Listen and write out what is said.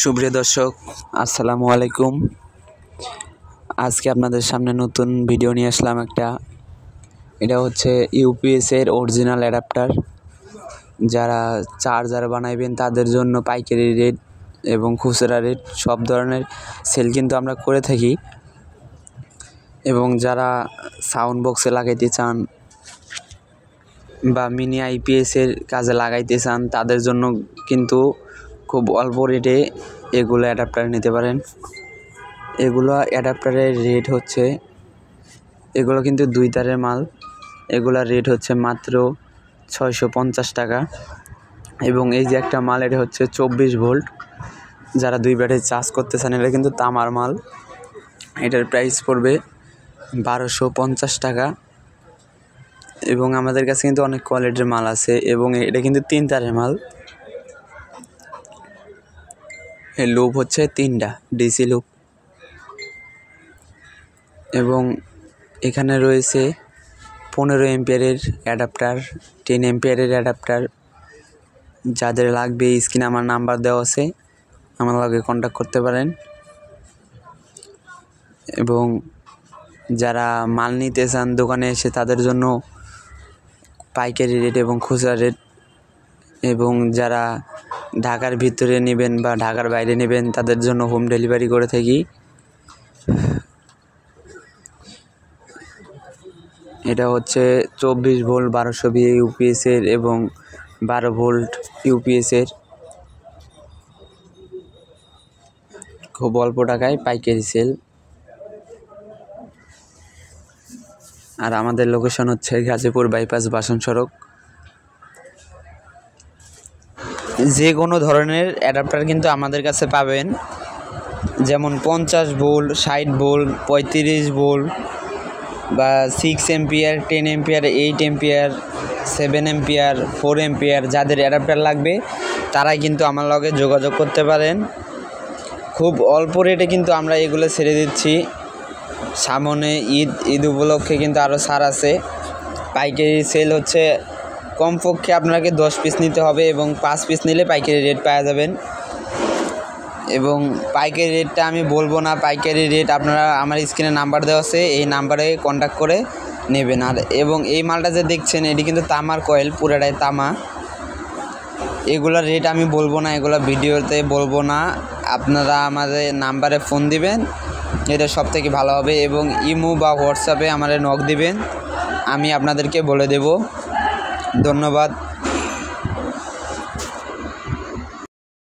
সুপ্রিয় দর্শক, আসসালামু আলাইকুম। আজকে আপনাদের সামনে নতুন ভিডিও নিয়ে আসলাম এটা হচ্ছে ইউপিএস এর অরিজিনাল অ্যাডাপ্টার। যারা চার্জার বানাইবেন তাদের জন্য পাইকারি রেট এবং খুচরা রেট সব ধরনের সেল কিন্তু আমরা করে থাকি। এবং যারা সাউন্ড বক্সে লাগাইতে চান বা মিনি আইপিএস এর কাজে লাগাইতে চান তাদের জন্য কিন্তু খুব অল্প রেটে এগুলো অ্যাডাপ্টার নিতে পারেন। এগুলো অ্যাডাপ্টারের রেট হচ্ছে, এগুলো কিন্তু 2 তারের মাল। এগুলোর রেট হচ্ছে মাত্র 650 টাকা। এবং এই যে একটা মাল, এটা হচ্ছে 24 ভোল্ট। যারা 2 ব্যাটারি চার্জ করতে চান, এটা কিন্তু তামার মাল। এটার প্রাইস পড়বে 1250 টাকা। এবং আমাদের কাছে কিন্তু অনেক কোয়ালিটির মাল আছে এবং এটা কিন্তু 3 তারের মাল। এই লুপ হচ্ছে 3টা ডিসি লুপ। এবং এখানে রয়েছে 15 এম্পিয়ারের অ্যাডাপ্টার, 10 এম্পিয়ারের অ্যাডাপ্টার। যাদের লাগবে স্ক্রিনে আমার নাম্বার দেওয়া আছে, আমার লগে কন্ট্যাক্ট করতে পারেন। এবং যারা মাল নিতে চান দোকানে এসে, তাদের জন্য পাইকারি রেট এবং খুচরা রেট। এবং যারা ঢাকার ভিতরে নেবেন বা ঢাকার বাইরে নেবেন, তাদের জন্য হোম ডেলিভারি করে থাকি। এটা হচ্ছে 24 ভোল্ট 1200 VA ইউপিএস এর এবং 12 ভোল্ট ইউপিএস এর। খুব অল্প টাকায় পাইকারি সেল। আর আমাদের লোকেশন হচ্ছে গাজীপুর বাইপাস বাসন সড়ক। যে কোনো ধরনের অ্যাডাপ্টার কিন্তু আমাদের কাছে পাবেন, যেমন 50 ভোল্ট, 60 ভোল্ট, 35 ভোল্ট বা 6 ampere, 10 ampere, 8 ampere, 7 ampere, 4 ampere. যাদের অ্যাডাপ্টার লাগবে তারাই কিন্তু আমার লগে যোগাযোগ করতে পারেন। খুব অল্প রেটে কিন্তু আমরা এগুলো ছেড়ে দিচ্ছি। সামনে ঈদ উপলক্ষে কিন্তু আরও ছাড় আছে। পাইকারি সেল হচ্ছে কমপক্ষে আপনাকে 10 পিস নিতে হবে এবং 5 পিস নিলে পাইকারি রেট পাওয়া যাবেন। এবং পাইকারি রেটটা আমি বলবো না, পাইকারি রেট আপনারা আমার স্ক্রিনে নাম্বার দেওয়া আছে, এই নাম্বারে কন্ট্যাক্ট করে নেবেন। আর এবং এই মালটা যে দেখছেন, এটি কিন্তু তামার কয়েল, পুরাটাই তামা। এগুলোর রেট আমি বলবো না, এগুলো ভিডিওতে বলবো না। আপনারা আমাদের নাম্বারে ফোন দিবেন, এটা সবথেকে ভালো হবে। এবং ইমো বা হোয়াটসঅ্যাপে আমাদের নক দিবেন, আমি আপনাদেরকে বলে দেব। ধন্যবাদ।